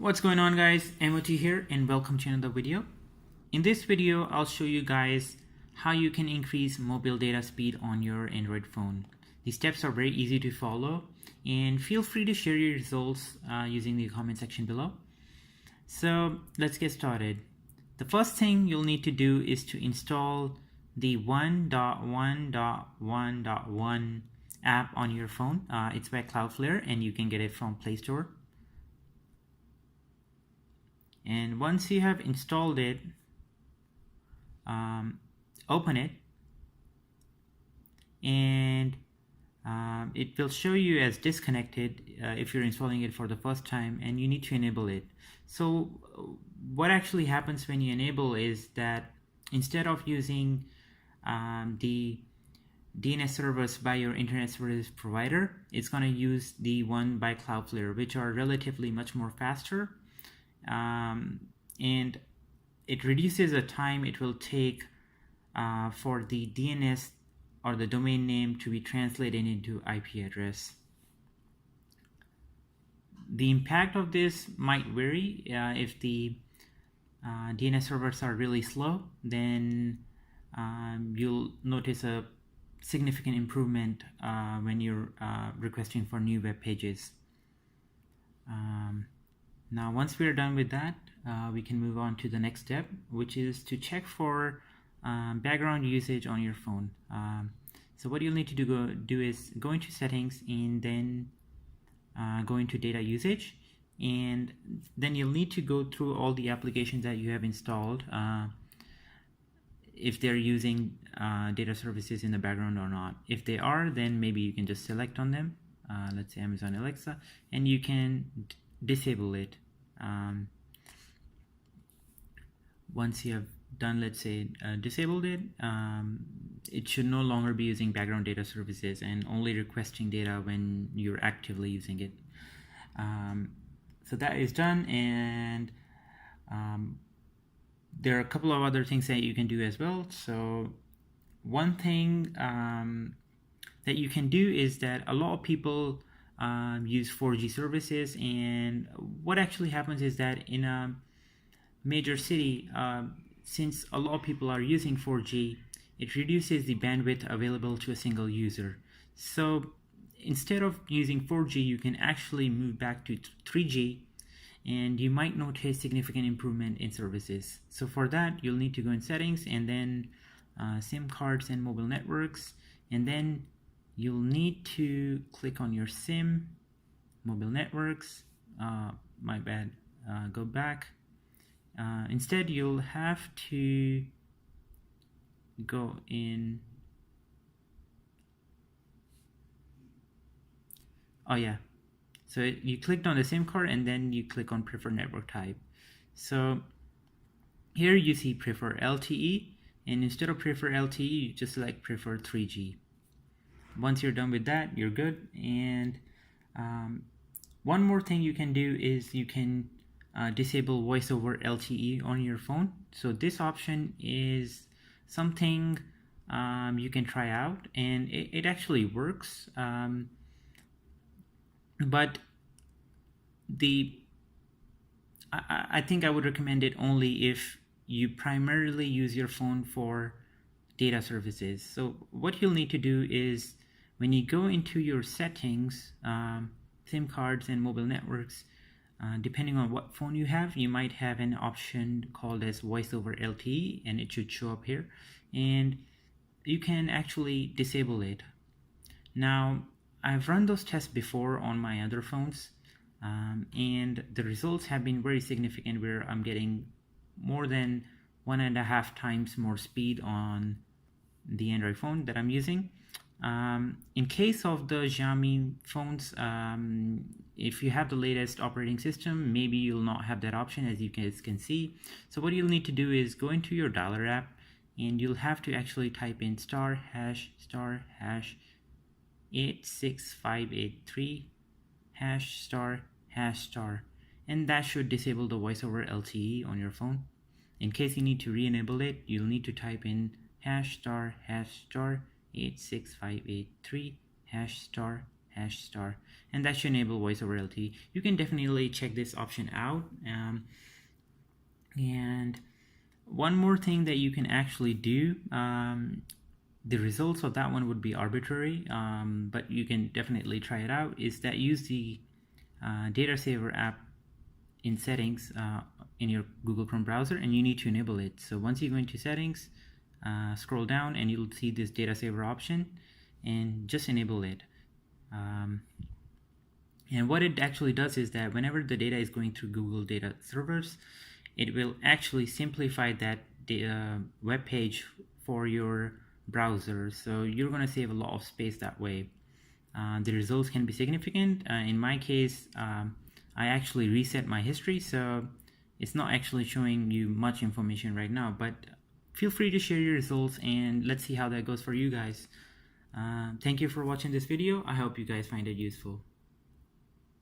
What's going on, guys? MOT here and welcome to another video. In this video I'll show you guys how you can increase mobile data speed on your Android phone. These steps are very easy to follow and feel free to share your results using the comment section below. So let's get started. The first thing you'll need to do is to install the 1.1.1.1 app on your phone. It's by Cloudflare and you can get it from Play Store. And once you have installed it, open it, and it will show you as disconnected if you're installing it for the first time, and you need to enable it. So what actually happens when you enable is that instead of using the DNS servers by your internet service provider, it's going to use the one by Cloudflare, which are relatively much more faster. And it reduces the time it will take for the DNS or the domain name to be translated into IP address. The impact of this might vary. If the DNS servers are really slow, then you'll notice a significant improvement when you're requesting for new web pages. Now, once we're done with that, we can move on to the next step, which is to check for background usage on your phone. So what you'll need to do is go into settings and then go into data usage, and then you'll need to go through all the applications that you have installed, if they're using data services in the background or not. If they are, then maybe you can just select on them. Let's say Amazon Alexa, and you can disable it. Once you have done, let's say, disabled it, it should no longer be using background data services and only requesting data when you're actively using it. So that is done, and there are a couple of other things that you can do as well. So one thing that you can do is that a lot of people use 4G services, and what actually happens is that in a major city, since a lot of people are using 4G, it reduces the bandwidth available to a single user. So instead of using 4G, you can actually move back to 3G, and you might notice significant improvement in services. So for that, you'll need to go in settings and then SIM cards and mobile networks, and then you'll need to click on your SIM, mobile networks, go back. Instead, you'll have to go in, so you clicked on the SIM card and then you click on prefer network type. So here you see prefer LTE, and instead of prefer LTE, you just select prefer 3G. Once you're done with that, you're good. And one more thing you can do is you can disable voice over LTE on your phone. So this option is something you can try out, and it actually works. But I think I would recommend it only if you primarily use your phone for data services. So what you'll need to do is, when you go into your settings, SIM cards and mobile networks, depending on what phone you have, you might have an option called as voice over LTE, and it should show up here, and you can actually disable it. Now, I've run those tests before on my other phones, and the results have been very significant, where I'm getting more than 1.5 times more speed on the Android phone that I'm using. In case of the Xiaomi phones, if you have the latest operating system, maybe you'll not have that option, as you guys can see. So what you'll need to do is go into your dialer app, and you'll have to actually type in *##* 86583 #*#, and that should disable the voice over LTE on your phone. In case you need to re-enable it, you'll need to type in #*#* 86583 #*# #, and that should enable voice over LTE. You can definitely check this option out. And one more thing that you can actually do, the results of that one would be arbitrary, but you can definitely try it out, is that use the Data Saver app in settings in your Google Chrome browser, and you need to enable it. So once you go into settings, scroll down and you'll see this Data Saver option, and just enable it. And what it actually does is that whenever the data is going through Google data servers, it will actually simplify that web page for your browser. So you're going to save a lot of space that way. The results can be significant. In my case, I actually reset my history, so it's not actually showing you much information right now, but feel free to share your results and let's see how that goes for you guys. Thank you for watching this video. I hope you guys find it useful.